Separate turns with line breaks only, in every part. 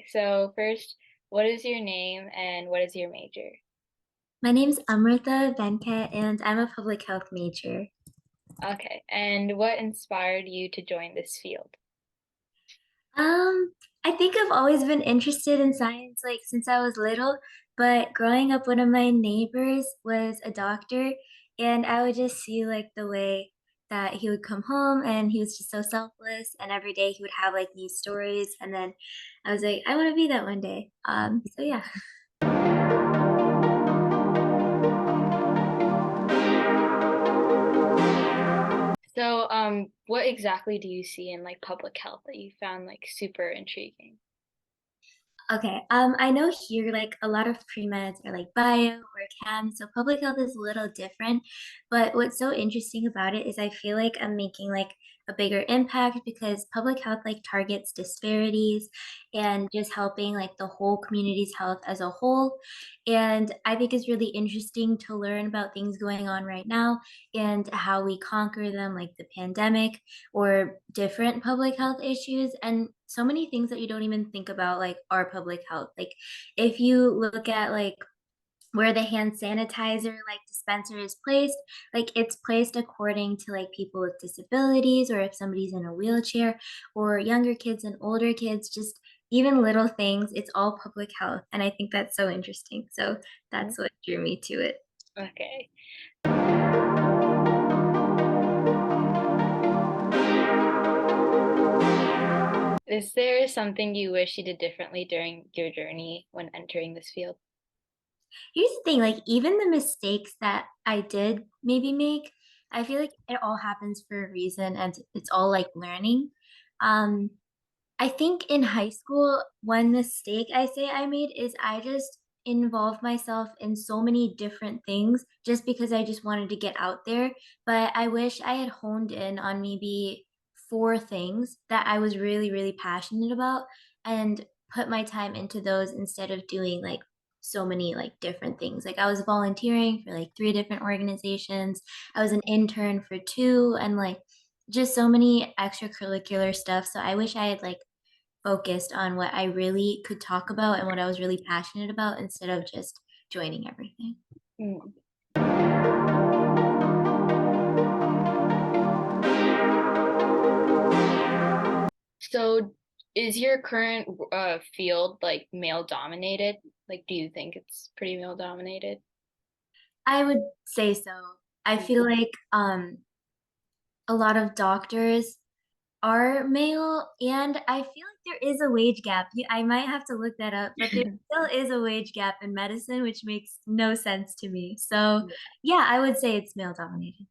So first, what is your name and what is your major?
My name's Amrutha Venkat, and I'm a public health major.
Okay, and what inspired you to join this field?
Um, I think I've always been interested in science, like since I was little, but growing up, one of my neighbors was a doctor, and I would just see like the way that he would come home and he was just so selfless, and every day he would have like these stories, and then I was like, I want to be that one day. So yeah.
So, what exactly do you see in like public health that you found like super intriguing?
Okay, I know here like a lot of pre-meds are like bio or chem, so public health is a little different. But what's so interesting about it is I feel like I'm making like a bigger impact because public health like targets disparities and just helping like the whole community's health as a whole. And I think it's really interesting to learn about things going on right now and how we conquer them, like the pandemic or different public health issues and so many things that you don't even think about like our public health. Like if you look at like where the hand sanitizer like dispenser is placed, like it's placed according to like people with disabilities or if somebody's in a wheelchair or younger kids and older kids, just even little things, it's all public health. And I think that's so interesting. So
Mhm.
that's what drew me to it.
Okay. Is there something you wish you did differently during your journey when entering this field?
Here's the thing, like even the mistakes that I did maybe make, I feel like it all happens for a reason and it's all like learning. Um, I think in high school, one mistake I say I made is I just involved myself in so many different things just because I just wanted to get out there. But I wish I had honed in on maybe four things that I was really, really passionate about and put my time into those instead of doing like so many like different things. Like I was volunteering for like three different organizations. I was an intern for two and like just so many extracurricular stuff. So I wish I had like focused on what I really could talk about and what I was really passionate about instead of just joining everything.
Mm. So, is your current field like male dominated? Like, do you think it's pretty male dominated?
I would say so. I feel like a lot of doctors are male, and I feel like there is a wage gap. I might have to look that up, but there still is a wage gap in medicine, which makes no sense to me. So, yeah, I would say it's male dominated.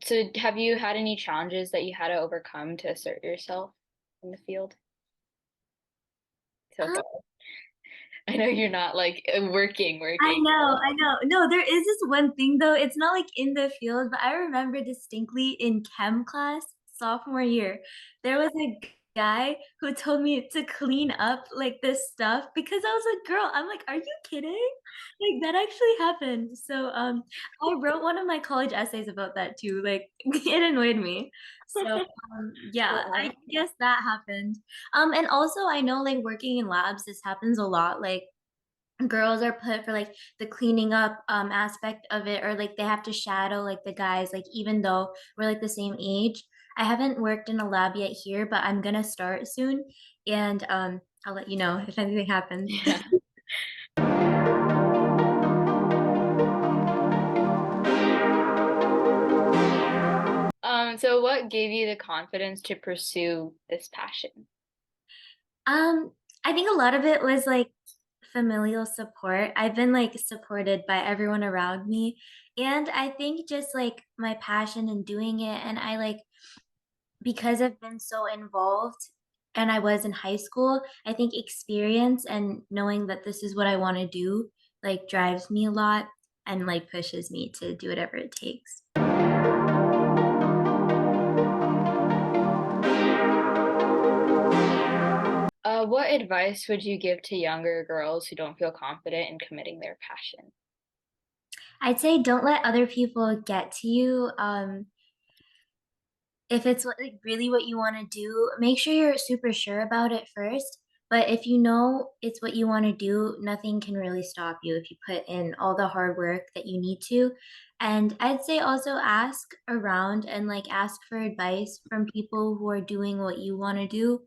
So have you had any challenges that you had to overcome to assert yourself in the field so
Um,
far? I know you're not like working,
I
working.
know, I know. No, there is this one thing though. It's not like in the field, but I remember distinctly in chem class, sophomore year, there was a guy who told me to clean up like this stuff because I was a girl. I'm like, are you kidding? Like that actually happened. So I wrote one of my college essays about that too. Like it annoyed me. So yeah, I
Wow.
guess that happened. And also I know like working in labs, this happens a lot. Like girls are put for like the cleaning up aspect of it or like they have to shadow like the guys like even though we're like the same age. I haven't worked in a lab yet here, but I'm gonna start soon and I'll let you know if anything happens.
Yeah. So what gave you the confidence to pursue this passion?
um I think a lot of it was like familial support. I've been like supported by everyone around me and I think just like my passion in doing it and I like because I've been so involved and I was in high school, I think experience and knowing that this is what I want to do like drives me a lot and like pushes me to do whatever it takes.
What advice would you give to younger girls who don't feel confident in committing their passion?
I'd say don't let other people get to you. if it's like really what you want to do, make sure you're super sure about it first. But if you know it's what you want to do, nothing can really stop you if you put in all the hard work that you need to. And I'd say also ask around and like ask for advice from people who are doing what you want to do.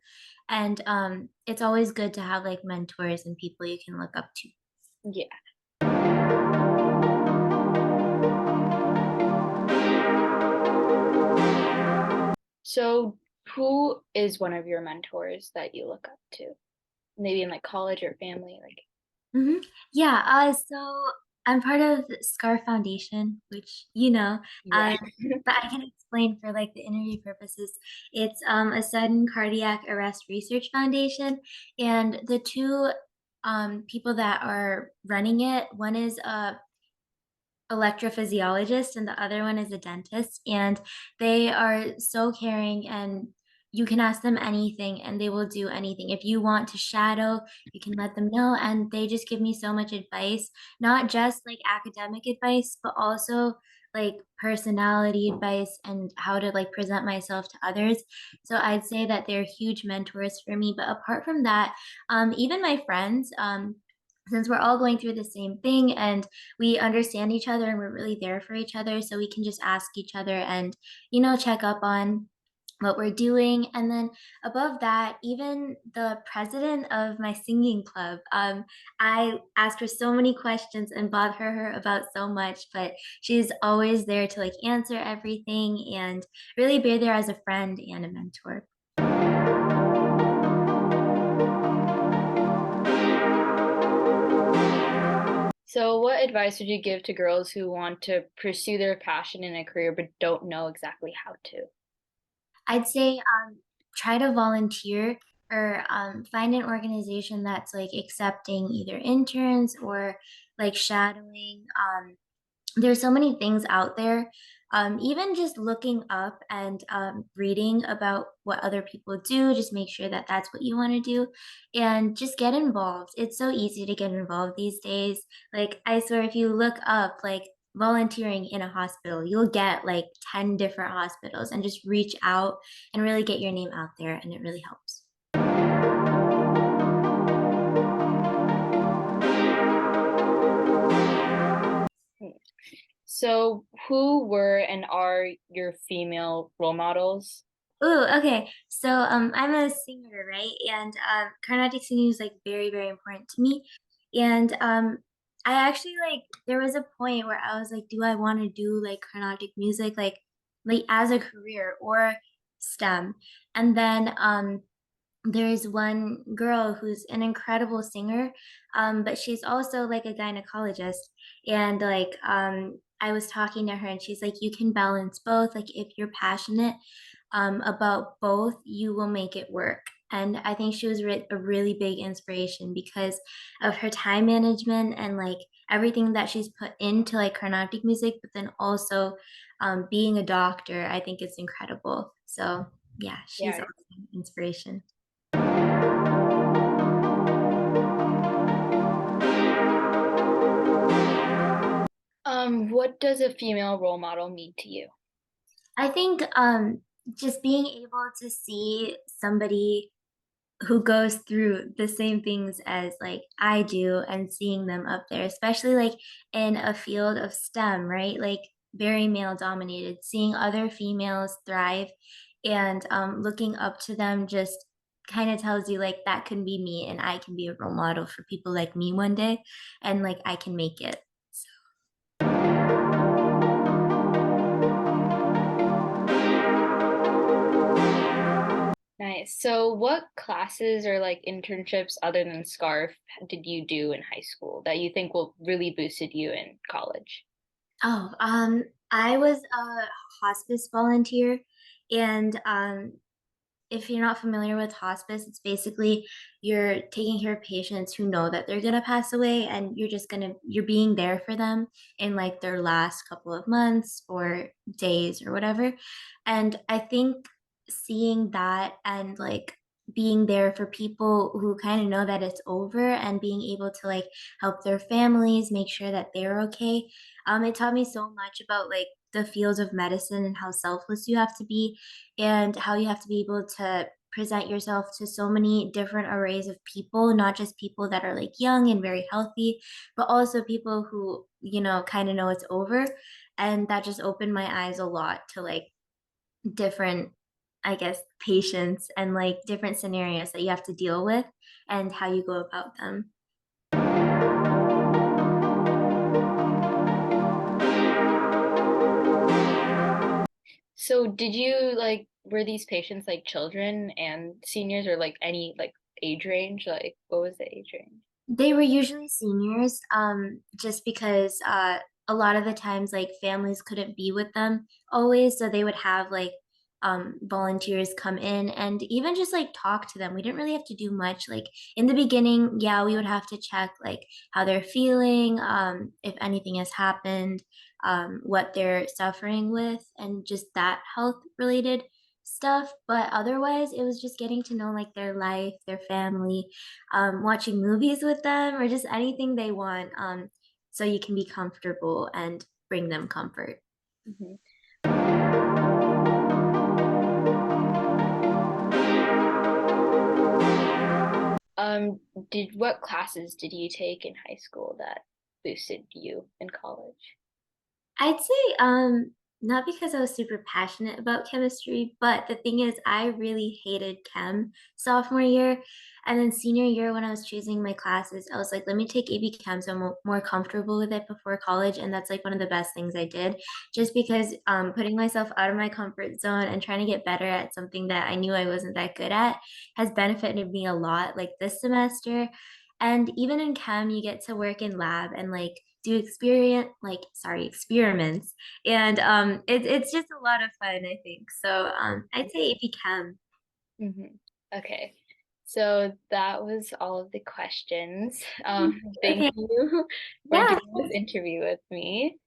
And it's always good to have like mentors and people you can look up to.
Yeah. So, who is one of your mentors that you look up to? Maybe in like college or family, like
hmm Yeah, so I'm part of SCAR Foundation, which
yeah.
um, but I can explain for like the interview purposes. It's a sudden cardiac arrest research foundation, and the two people that are running it, one is a electrophysiologist and the other one is a dentist, and they are so caring, and you can ask them anything and they will do anything. If you want to shadow, you can let them know, and they just give me so much advice, not just like academic advice but also like personality advice and how to like present myself to others. So I'd say that they're huge mentors for me. But apart from that, even my friends, since we're all going through the same thing and we understand each other and we're really there for each other, so we can just ask each other and check up on what we're doing. And then above that, even the president of my singing club, I ask her so many questions and bother her about so much, but she's always there to like answer everything and really be there as a friend and a mentor.
So, what advice would you give to girls who want to pursue their passion in a career but don't know exactly how to?
I'd say try to volunteer or find an organization that's like accepting either interns or like shadowing. There's so many things out there. Even just looking up and reading about what other people do, just make sure that that's what you want to do and just get involved. It's so easy to get involved these days. Like, I swear, if you look up like volunteering in a hospital, you'll get like 10 different hospitals, and just reach out and really get your name out there, and it really helps.
So, who were and are your female role models?
Ooh, okay. So I'm a singer, right? And Carnatic singing is like very, very important to me. And I actually like there was a point where I was like, do I want to do like Carnatic music like as a career or STEM? And then there's one girl who's an incredible singer, but she's also like a gynecologist. And like I was talking to her and she's like, you can balance both. Like if you're passionate about both, you will make it work. And I think she was a really big inspiration because of her time management and like everything that she's put into like Carnatic music, but then also being a doctor. I think it's incredible. So yeah, she's
Yeah.
also an inspiration.
What does a female role model mean to you?
I think just being able to see somebody who goes through the same things as like I do and seeing them up there, especially like in a field of STEM, right? Like very male dominated, seeing other females thrive and looking up to them just kind of tells you like that can be me and I can be a role model for people like me one day and like I can make it. So.
Nice. So, what classes or like internships other than Scarf did you do in high school that you think will really boosted you in college?
Oh, I was a hospice volunteer, and if you're not familiar with hospice, it's basically you're taking care of patients who know that they're gonna pass away, and you're being there for them in like their last couple of months or days or whatever. And I think seeing that and like being there for people who kind of know that it's over and being able to like help their families make sure that they're okay, it taught me so much about like the fields of medicine and how selfless you have to be and how you have to be able to present yourself to so many different arrays of people, not just people that are like young and very healthy, but also people who, kind of know it's over. And that just opened my eyes a lot to like different, I guess, patients and like different scenarios that you have to deal with and how you go about them.
So did you like were these patients like children and seniors or like any like age range? Like what was the age range?
They were usually seniors, just because a lot of the times like families couldn't be with them always, so they would have like volunteers come in and even just like talk to them. We didn't really have to do much. Like in the beginning, yeah, we would have to check like how they're feeling, if anything has happened, what they're suffering with, and just that health related stuff. But otherwise, it was just getting to know like their life, their family, watching movies with them, or just anything they want, so you can be comfortable and bring them comfort.
Mhm. Did what classes did you take in high school that boosted you in college?
I'd say not because I was super passionate about chemistry, but the thing is I really hated chem sophomore year. And then senior year when I was choosing my classes, I was like, let me take AB Chem so I'm more comfortable with it before college. And that's like one of the best things I did, just because putting myself out of my comfort zone and trying to get better at something that I knew I wasn't that good at has benefited me a lot, like this semester. And even in chem, you get to work in lab and like do experiments, and it's just a lot of fun, I think. So I'd say AP Chem.
Hmm. Okay. So that was all of the questions. Thank
Okay,
you for
yeah,
doing this interview with me.